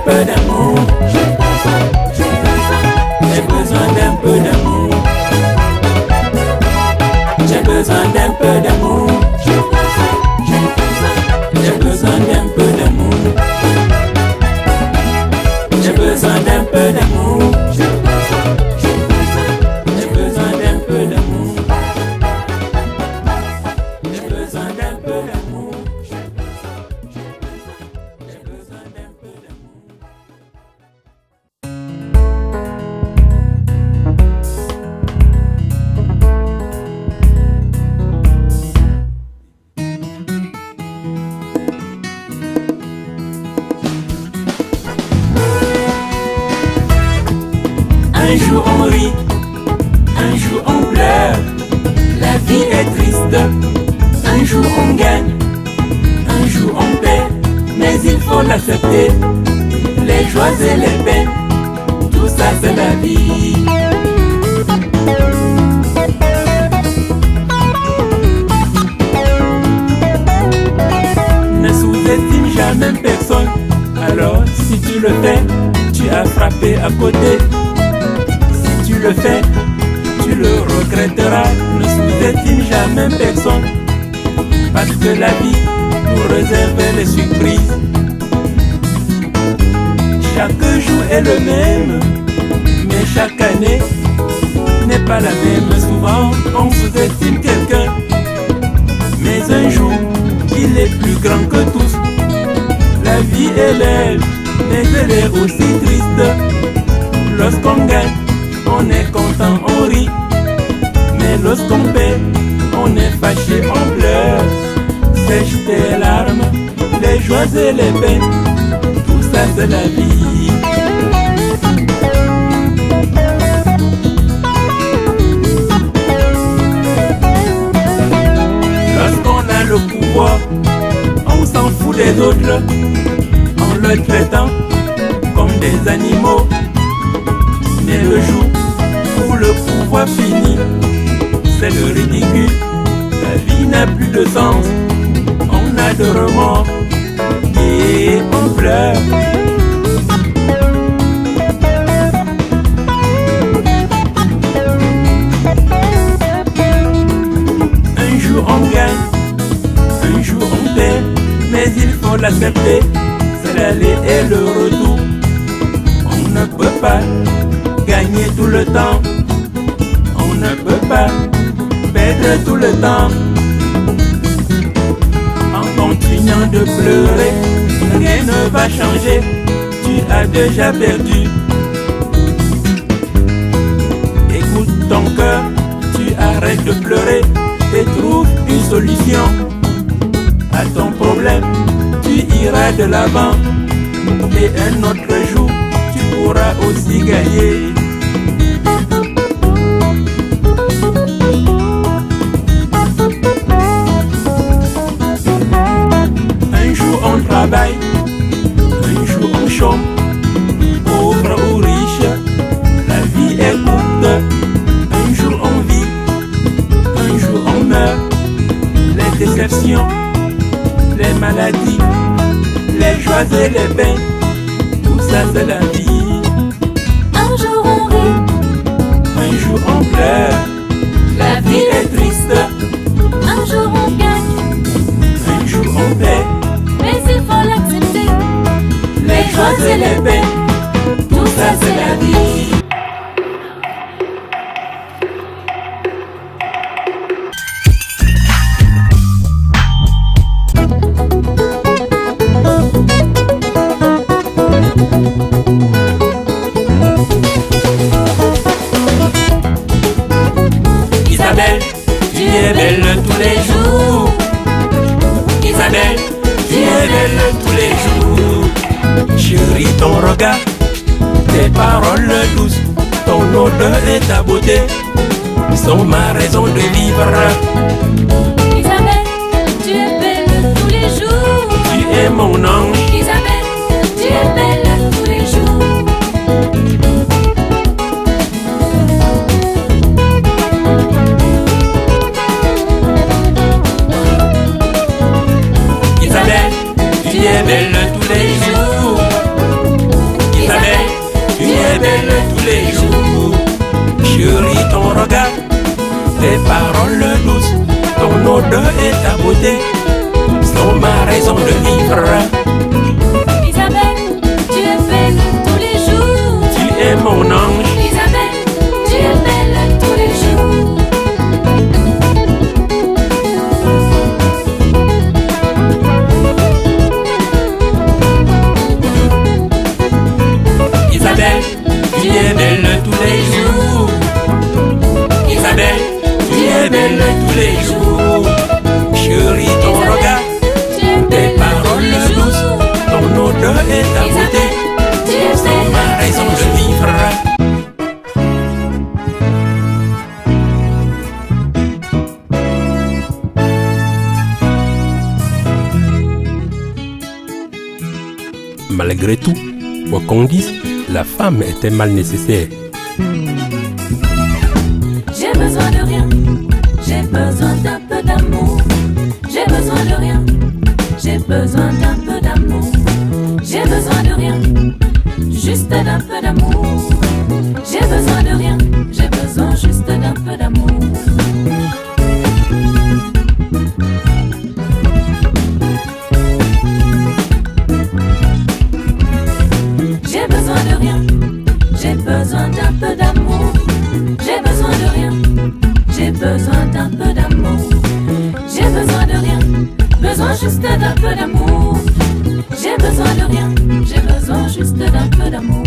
peu d'amour. J'ai besoin d'un peu d'amour. J'ai besoin d'un peu d'amour. J'ai besoin d'un peu d'amour. J'ai besoin d'un peu d'amour. J'ai besoin d'un peu d'amour. J'ai besoin d'un peu d'amour. J'ai besoin d'un peu d'amour. Un jour on rit, un jour on pleure. La vie est triste. Un jour on gagne, un jour on perd. Mais il faut l'accepter. Les joies et les peines, tout ça c'est la vie. Ne sous-estime jamais personne. Alors si tu le fais, tu as frappé à côté. Si tu le fais, tu le regretteras. Ne sous-estime jamais personne, parce que la vie nous réserve les surprises. Chaque jour est le même, mais chaque année n'est pas la même. Souvent on sous-estime quelqu'un, mais un jour il est plus grand que tous. La vie est belle, mais elle est aussi triste. Lorsqu'on gagne, on est content, on rit. Mais lorsqu'on perd, on est fâché, on pleure. Sèche tes larmes, les joies et les peines, tout ça c'est la vie. Lorsqu'on a le pouvoir, on s'en fout des autres, en le traitant comme des animaux. Mais le jour où le pouvoir finit, c'est le ridicule. La vie n'a plus de sens, on a de remords et on pleure. Un jour on gagne, un jour on perd, mais il faut l'accepter, c'est l'aller et le retour. On ne peut pas gagner tout le temps, on ne peut pas perdre tout le temps. En continuant de pleurer, rien ne va changer, tu as déjà perdu. Écoute ton cœur, tu arrêtes de pleurer et trouve une solution à ton problème. Tu iras de l'avant et un autre jour, tu pourras aussi gagner. Un jour on travaille, un jour on chôme, pauvre ou riche, la vie est courte. Un jour on vit, un jour on meurt. Les déceptions, les maladies, les joies et les peines, tout ça c'est la vie. Un jour on rit, Un jour on pleure, la vie est triste. un jour on gagne, Un jour on perd, mais il faut l'accepter. les joies et les peines, tout ça c'est la vie. Isabelle, tu es belle tous les jours. Isabelle, tu es belle tous les jours. Chérie, ton regard, tes paroles douces, ton odeur et ta beauté sont ma raison de vivre. Isabelle, tu es belle tous les jours. Tu es mon ange. Isabelle, tu es belle tous les jours. Isabelle, tu es belle tous les jours. odeur et ta beauté sont ma raison de vivre. Isabelle, tu es belle tous les jours. Tu es mon ange. Isabelle, tu es belle tous les jours. Isabelle, tu es belle tous les jours. Isabelle, tu es belle tous les jours. Chérie, ton regard, tes paroles douces, ton odeur et ta beauté sont ma raison de vivre. Malgré tout, quoi qu'on dise, la femme était mal nécessaire. J'ai besoin de rien, j'ai besoin d'un peu d'amour. J'ai besoin de rien, j'ai besoin d'un peu d'amour. J'ai besoin de rien, juste d'un peu d'amour. J'ai besoin de rien, j'ai besoin juste d'un peu d'amour. J'ai besoin de rien, j'ai besoin d'un peu d'amour. J'ai besoin de rien, j'ai besoin d'un peu d'amour. J'ai besoin de rien, besoin juste d'un peu d'amour. J'ai besoin de rien, j'ai besoin juste d'un peu d'amour.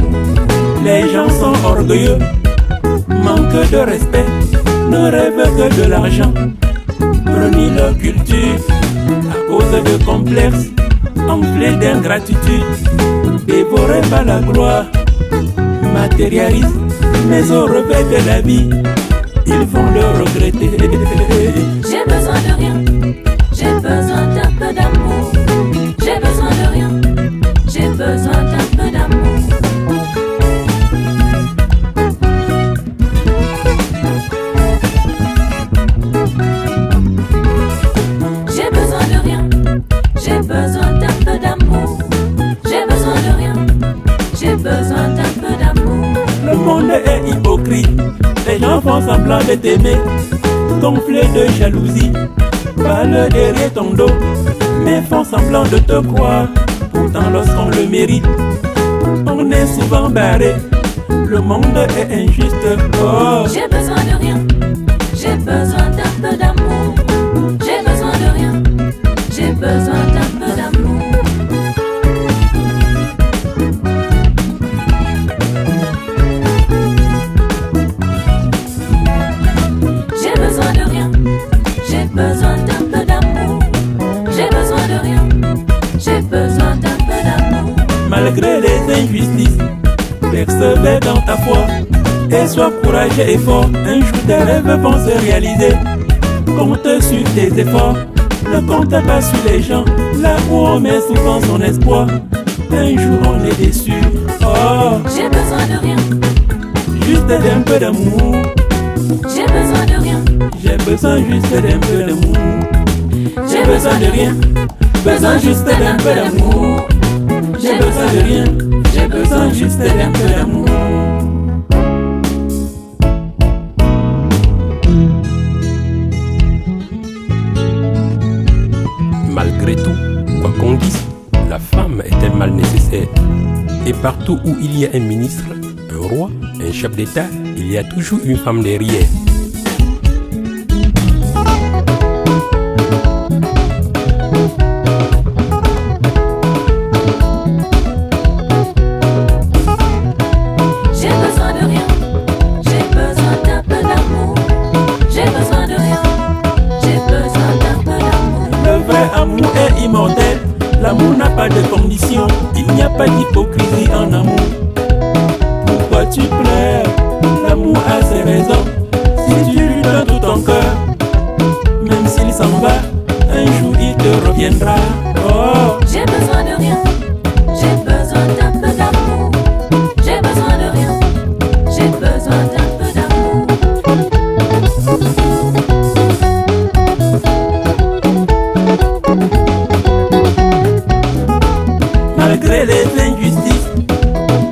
Les gens sont orgueilleux, manquent de respect, ne rêvent que de l'argent, renient leur culture à cause de complexes, enflés d'ingratitude, dévorés par la gloire, matérialisent, mais au revers de la vie, ils vont le regretter. J'ai besoin de rien, j'ai besoin d'un peu d'amour. J'ai besoin de rien, j'ai besoin d'un peu d'amour. J'ai besoin de rien, j'ai besoin d'un peu d'amour. J'ai besoin de rien, j'ai besoin d'un peu d'amour. Le monde est hypocrite, les gens font semblant de t'aimer, gonflés de jalousie, parlent derrière ton dos, mais font semblant de te croire. Pourtant lorsqu'on le mérite, on est souvent barré. Le monde est injuste. Oh. J'ai besoin de rien, j'ai besoin d'un peu d'amour. J'ai besoin de rien, j'ai besoin d'un peu d'amour. J'ai besoin de rien, j'ai besoin d'un peu d'amour. J'ai besoin de rien, j'ai besoin d'un peu d'amour. Malgré les injustices, persévère dans ta foi et sois courageux et fort. Un jour tes rêves vont se réaliser. Compte sur tes efforts, ne compte pas sur les gens. Là où on met souvent son espoir, un jour on est déçu. Oh, J'ai besoin de rien, juste d'un peu d'amour. j'ai besoin de rien. J'ai besoin juste d'un peu d'amour. J'ai besoin de rien, besoin juste d'un peu d'amour. J'ai besoin de rien, j'ai besoin juste d'un peu d'amour. Malgré tout, quoi qu'on dise, la femme est mal nécessaire. Et partout où il y a un ministre, un roi, un chef d'État, il y a toujours une femme derrière. J'ai besoin de rien, j'ai besoin d'un peu d'amour. J'ai besoin de rien, j'ai besoin d'un peu d'amour. Le vrai amour est immortel. L'amour n'a pas de condition. Il n'y a pas d'hypocrisie en amour. Pourquoi tu pleures? L'amour a ses raisons. Si tu lui donnes tout ton cœur, même s'il s'en va, un jour il te reviendra. Oh, J'ai besoin de rien, j'ai besoin d'un peu d'amour. J'ai besoin de rien, j'ai besoin d'un peu d'amour. malgré les injustices,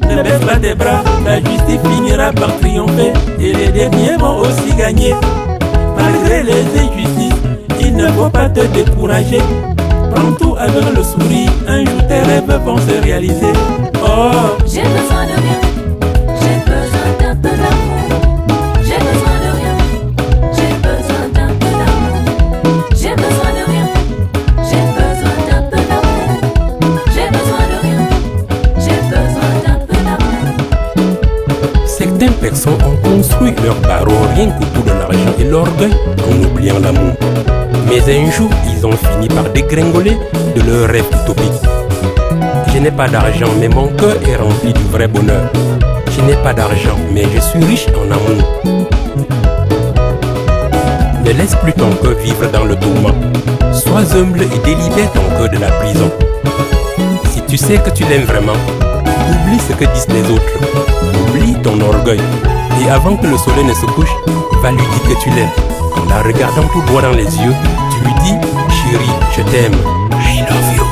ne baisse pas tes bras. La justice finira par triompher et les derniers vont aussi gagner. Malgré les injustices, il il ne faut pas te décourager. Prends tout avec le sourire, un jour tes rêves vont se réaliser. Oh, j'ai besoin de rien, j'ai besoin d'un peu d'amour. J'ai besoin de rien, j'ai besoin d'un peu d'amour. J'ai besoin de rien, j'ai besoin d'un peu d'amour. J'ai besoin de rien, j'ai besoin d'un peu d'amour. Certaines personnes ont construit leur barreau rien qu'autour de l'argent et l'orgueil en oubliant l'amour. Mais un jour, ils ont fini par dégringoler de leur rêve utopique. Je n'ai pas d'argent, mais mon cœur est rempli du vrai bonheur. Je n'ai pas d'argent, mais je suis riche en amour. Ne laisse plus ton cœur vivre dans le tourment. Sois humble et délibère ton cœur de la prison. Si tu sais que tu l'aimes vraiment, oublie ce que disent les autres. Oublie ton orgueil. Et avant que le soleil ne se couche, va lui dire que tu l'aimes. En la regardant tout droit dans les yeux, tu lui dis: chérie, je t'aime. I love you.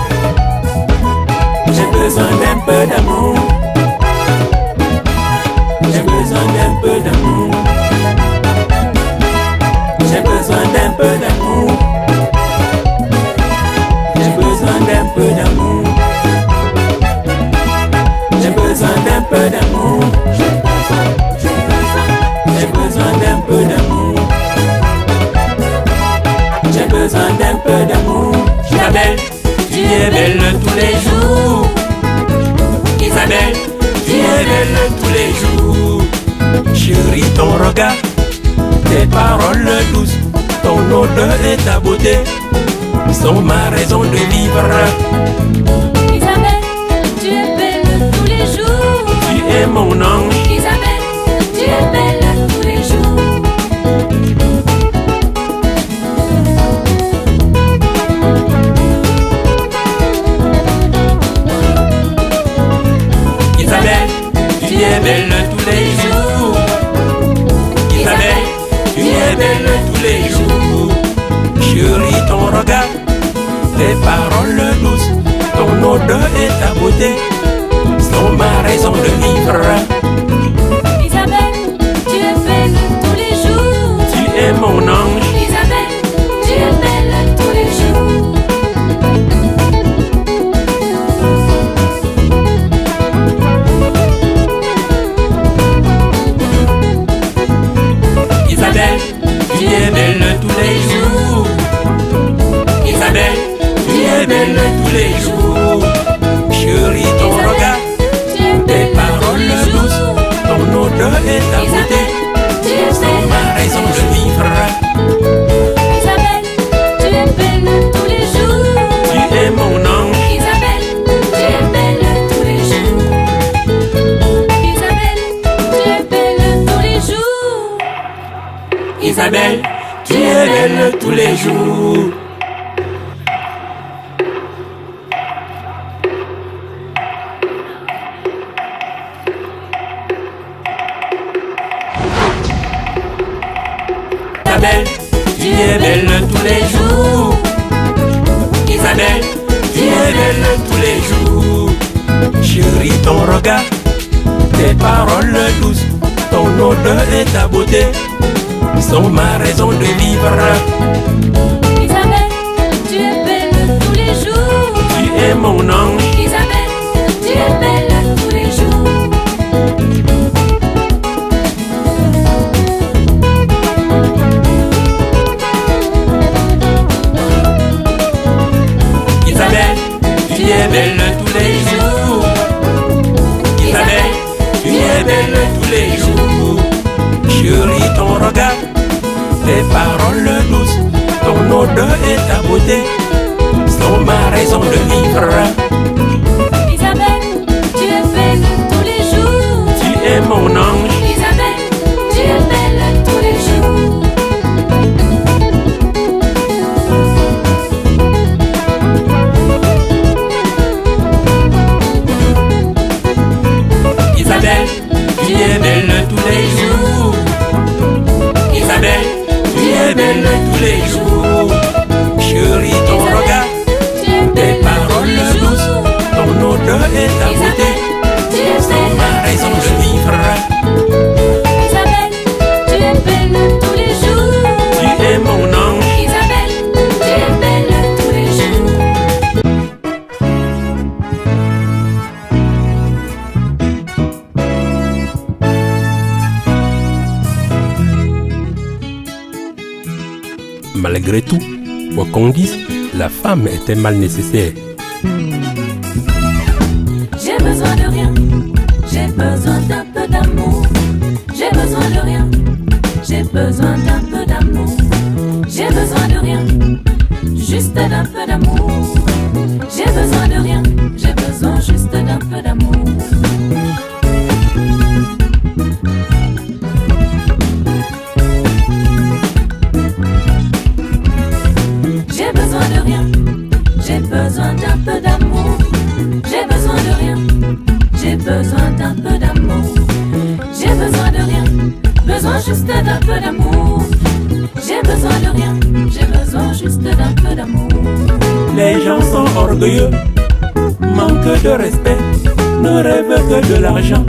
J'ai besoin d'un peu d'amour. J'ai besoin d'un peu d'amour. J'ai besoin d'un peu d'amour. J'ai besoin d'un peu d'amour. J'ai besoin d'un peu d'amour. J'ai besoin d'un peu d'amour. J'ai besoin d'un peu d'amour. Isabelle, tu es belle tous les jours. Isabelle, tu es belle tous les jours. Chérie, ton regard, tes paroles douces, ton odeur et ta beauté sont ma raison de vivre. Isabelle, tu es belle tous les jours. Tu es mon ange. Isabelle, tu es belle tous les jours. Isabelle, tu es belle tous les jours. Isabelle, tu es belle tous les jours. Chérie, ton regard, tes paroles douces, ton odeur et ta beauté sont ma raison de vivre. Isabelle, tu es belle tous les jours. Tu es mon ange. Isabelle, tu es belle tous les jours. Isabelle, tu es belle tous les jours. Isabelle, tu es belle tous les jours. Chérie, ton regard, tes paroles douces, ton odeur et ta beauté sont ma raison de vivre. Isabelle, tu es belle tous les jours. Tu es mon ange. Isabelle, tu es belle tous les jours. Isabelle, tu es belle tous les jours. Isabelle, tu es belle tous les jours. Isabelle, tu es belle tous les jours. Isabelle, tu es belle tous les jours. Chérie, ton regard, tes paroles douces, ton odeur et ta beauté sont ma raison de vivre. Isabelle, tu es belle tous les jours. Tu es mon ange. Isabelle, tu es belle tous les jours. Isabelle, tu es belle tous les jours. Isabelle, tu es belle tous les jours. Chérie, ton regard, tes paroles douces, ton odeur et ta beauté sont ma raison de vivre. Isabelle, tu es belle tous les jours. Tu es mon ange. Isabelle, tu es belle tous les jours. Isabelle, tu es belle tous les jours. Isabelle, tu es belle tous les jours. Chérie, ton Malgré tout, quoi qu'on dise, la femme est un mal nécessaire. J'ai besoin de rien, j'ai besoin d'un peu d'amour. J'ai besoin de rien, j'ai besoin d'un peu d'amour. J'ai besoin de rien, juste d'un peu d'amour. J'ai besoin de rien, j'ai besoin juste d'un peu d'amour. J'ai besoin de rien, j'ai besoin d'un peu d'amour. J'ai besoin de rien, j'ai besoin d'un peu d'amour. J'ai besoin de rien, besoin juste d'un peu d'amour. J'ai besoin de rien, j'ai besoin juste d'un peu d'amour. Les gens sont orgueilleux, manquent de respect, ne rêvent que de l'argent.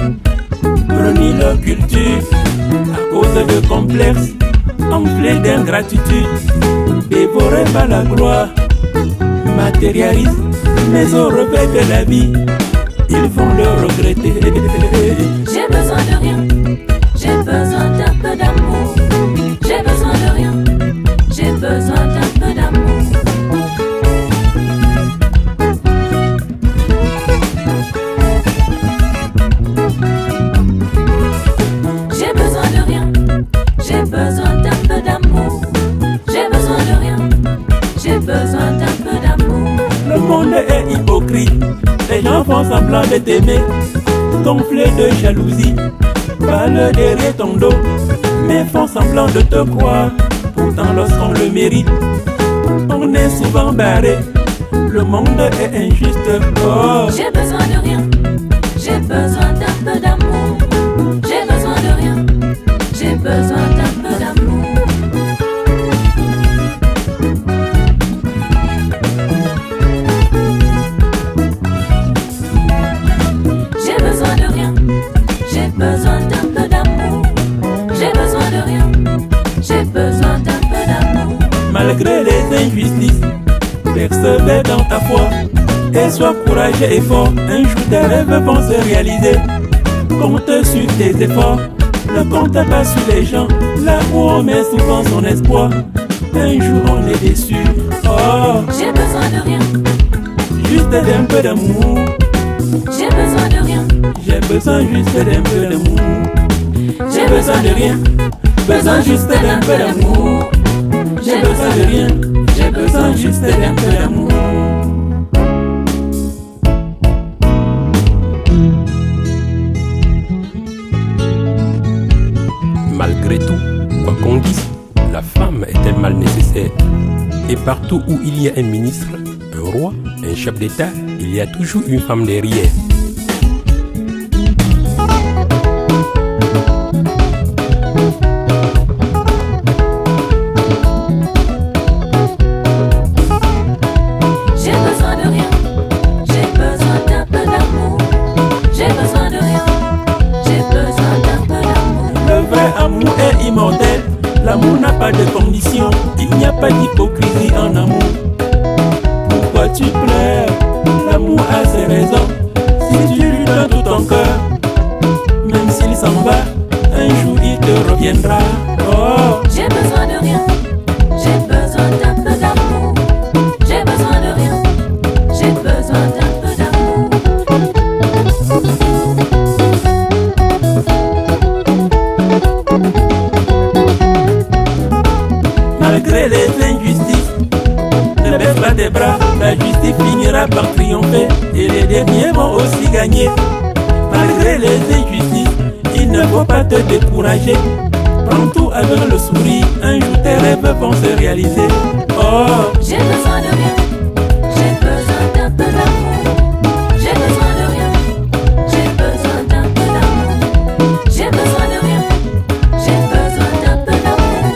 Renie leur culture à cause de complexes, enflés d'ingratitude, dévorés par la gloire, matérialisent, mais au réveil de la vie, ils vont le regretter. J'ai besoin de rien, j'ai besoin d'un peu d'amour. J'ai besoin de rien, j'ai besoin d'un peu d'amour. J'ai besoin de rien, j'ai besoin d'un peu d'amour. J'ai besoin de rien, j'ai besoin d'un peu d'amour. Le monde est hypocrite, les gens font semblant de t'aimer, gonflés de jalousie, parlent derrière ton dos, mais font semblant de te croire. Pourtant lorsqu'on le mérite, on est souvent barré. Le monde est injuste. Oh. J'ai besoin de rien, j'ai besoin d'un peu d'amour. J'ai besoin de rien, j'ai besoin d'un peu d'amour. J'ai besoin de rien, j'ai besoin d'un peu d'amour. J'ai besoin de rien, j'ai besoin d'un peu d'amour. Malgré les injustices, persévère dans ta foi et sois courageux et fort. Un jour tes rêves vont se réaliser. Compte sur tes efforts, ne compte pas sur les gens. Là où on met souvent son espoir, un jour on est déçu. Oh, J'ai besoin de rien, juste d'un peu d'amour. j'ai besoin de rien, J'ai besoin juste d'un peu d'amour. j'ai besoin de rien, besoin juste d'un peu d'amour. J'ai besoin de rien, j'ai besoin juste d'un peu d'amour. Malgré tout, quoi qu'on dise, la femme est un mal nécessaire. Et partout où il y a un ministre, un roi, un chef d'État, il y a toujours une femme derrière. J'ai besoin de rien, j'ai besoin d'un peu d'amour. J'ai besoin de rien, j'ai besoin d'un peu d'amour. Le vrai amour est immortel. L'amour n'a pas de condition. Il n'y a pas d'hypocrisie en amour. Pourquoi tu pleures? L'amour a ses raisons. Si tu lui donnes tout ton cœur, même s'il s'en va, un jour il te reviendra. Oh, J'ai besoin de rien, j'ai besoin d'un peu d'amour. J'ai besoin de rien, j'ai besoin d'un peu d'amour. malgré les injustices, ne baisse pas tes bras. La justice finira par triompher et les derniers vont aussi gagner. Malgré les injustices, il ne faut pas te décourager. Prends tout avec le sourire, un jour tes rêves vont se réaliser. Oh, J'ai besoin de rien, j'ai besoin d'un peu d'amour. J'ai besoin de rien, j'ai besoin d'un peu d'amour. J'ai besoin de rien, j'ai besoin d'un peu d'amour.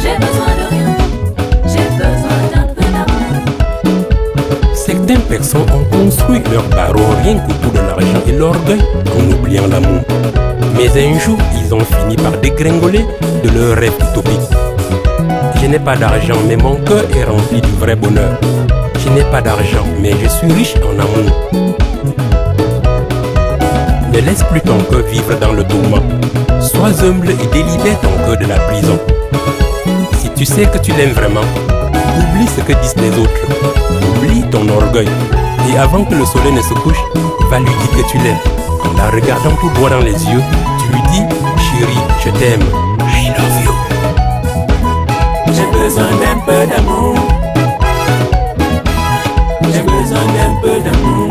J'ai besoin de rien, j'ai besoin d'un peu d'amour. Certaines personnes ont construit leur barreau rien qu'autour de l'argent et l'orgueil en oubliant l'amour. Mais un jour, ils ont fini par dégringoler de leur rêve utopique. Je n'ai pas d'argent, mais mon cœur est rempli du vrai bonheur. Je n'ai pas d'argent, mais je suis riche en amour. Ne laisse plus ton cœur vivre dans le tourment. Sois humble et délibère ton cœur de la prison. Si Tu sais que tu l'aimes vraiment. Oublie ce que disent les autres. Oublie ton orgueil. Et avant que le soleil ne se couche, va lui dire que tu l'aimes. En la regardant tout droit dans les yeux, tu lui dis: chérie, je t'aime. I love you. J'ai besoin d'un peu d'amour. J'ai besoin d'un peu d'amour.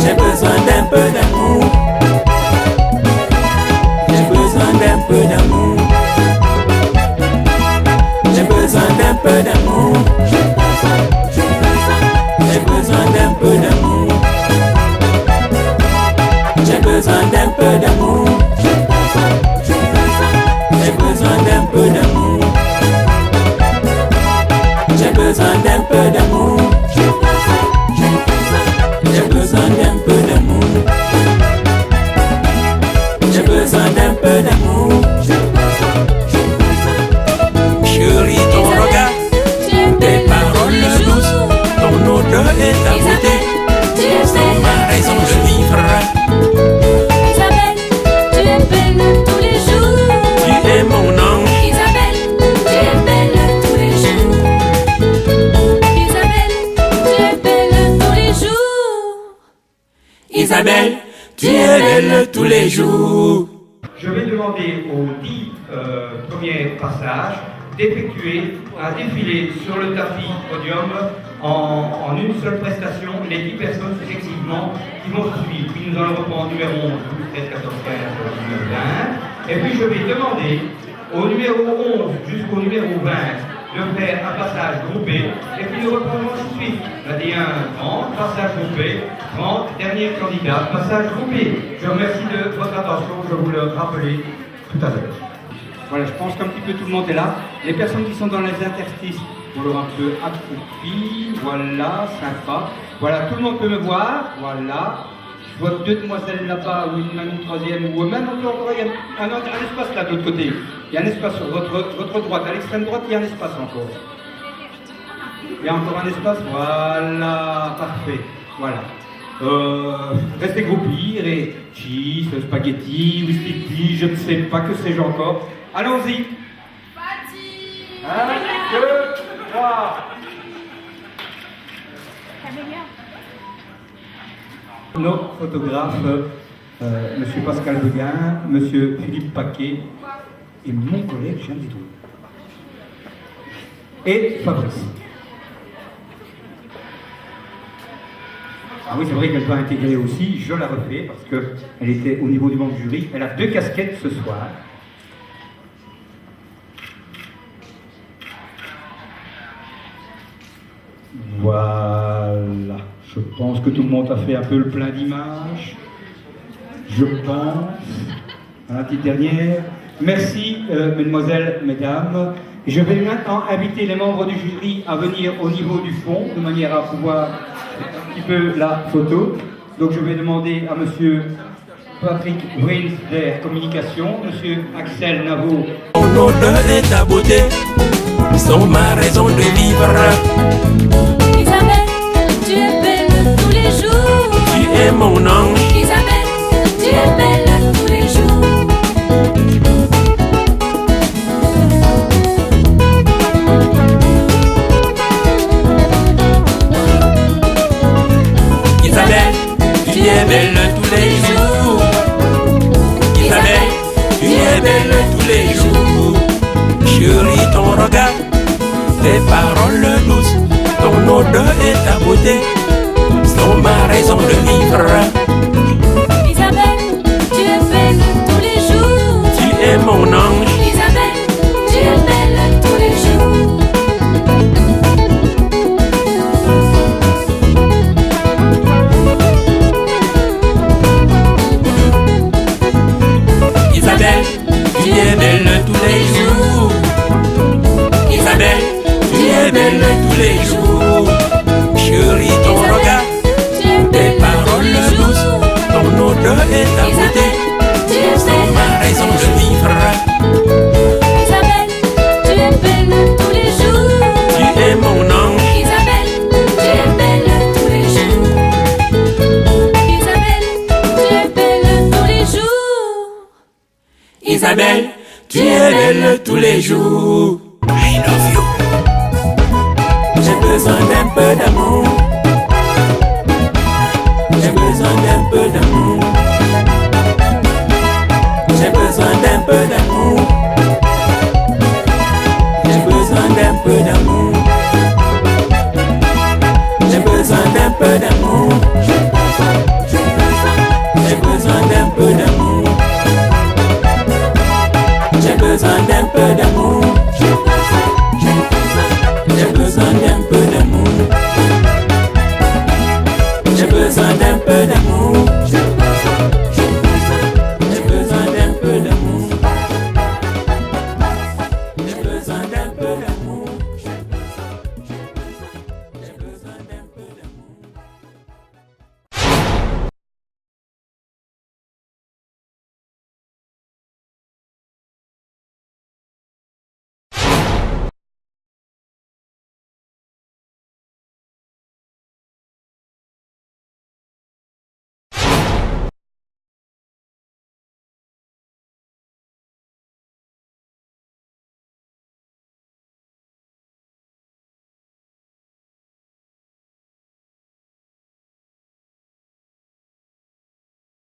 J'ai besoin d'un peu d'amour. J'ai besoin d'un peu d'amour. J'ai besoin d'un peu d'amour. J'ai besoin d'un peu d'amour. J'ai besoin d'un peu d'amour. J'ai besoin d'un peu d'amour. J'ai besoin d'un peu d'amour. J'ai besoin d'un peu d'amour. J'ai besoin d'un peu d'amour. Chérie, ton regard, tes paroles douces, ton odeur et ta beauté sont ma raison de vivre. Isabelle, tu es belle tous les jours. Tu es mon ange. Isabelle, tu es belle tous les jours. Isabelle, tu es belle tous les jours. Isabelle, tu es belle tous les jours. Je vais demander aux 10 premiers passages d'effectuer un défilé sur le tapis podium en une seule prestation, les 10 personnes successivement qui vont se suivre. Puis nous allons reprendre numéro 11, 12, 13, 14, 15, numéro 20. Et puis je vais demander au numéro 11 jusqu'au numéro 20 de faire un passage groupé. Et puis nous reprendrons tout de suite. 21, 30, passage groupé. 30, dernier candidat, passage groupé. Je vous remercie de votre attention, je vous le rappelais tout à l'heure. Voilà, je pense qu'un petit peu tout le monde est là. Les personnes qui sont dans les interstices, pour leur un peu accroupi, voilà, sympa. Voilà, tout le monde peut me voir, voilà. Je vois 2 demoiselles là-bas, ou une troisième, ou même encore, il y a un espace là de l'autre côté. Il y a un espace sur votre droite, à l'extrême droite, il y a un espace encore. Il y a encore un espace, voilà, parfait, voilà. Restez groupis, cheese, spaghetti, whisky, je ne sais pas, que sais-je encore. Allons-y. 1, 2, 3. Nos photographes, Monsieur Pascal Beguin, Monsieur Philippe Paquet et mon collègue Jean Didou. Et Fabrice. Ah oui, c'est vrai qu'elle doit intégrer aussi, je la refais parce qu'elle était au niveau du membre du jury. Elle a 2 casquettes ce soir. Voilà. Je pense que tout le monde a fait un peu le plein d'images. Je pense. La petite dernière. Merci, mesdemoiselles, mesdames. Je vais maintenant inviter les membres du jury à venir au niveau du fond, de manière à pouvoir un petit peu la photo. Donc je vais demander à monsieur Patrick Wins d'Air Communication, monsieur Axel Navo. Ton odeur et ta beauté sont ma raison de vivre. Isabelle, tu es belle tous les jours. Tu es mon ange. Isabelle, tu es belle tous les jours. Isabelle, tu es belle tous les jours. Isabelle, tu es belle tous les jours. Chérie, ton regard, tes paroles douces, ton odeur et ta beauté sont ma raison de vivre. Isabelle, tu es belle tous les jours. Tu es mon ange. Isabelle, tu es belle tous les jours. Isabelle, tu es belle tous les jours. Isabelle, tu es belle tous les jours. Chérie, ton regard, tes paroles douces, ton odeur et ta beauté sont ma raison de vivre. Isabelle, tu es belle tous les jours. Tu es mon ange. Isabelle, tu es belle tous les jours. Isabelle, tu es belle tous les jours. Isabelle, Tu es belle tous les jours. I love you. J'ai besoin d'un peu d'amour. J'ai besoin d'un peu d'amour. J'ai besoin d'un peu d'amour. J'ai besoin d'un peu d'amour. J'ai besoin d'un peu d'amour. J'ai besoin d'un peu d'amour. J'ai besoin d'un peu d'amour. J'ai besoin d'un peu d'amour. J'ai besoin d'un peu d'amour.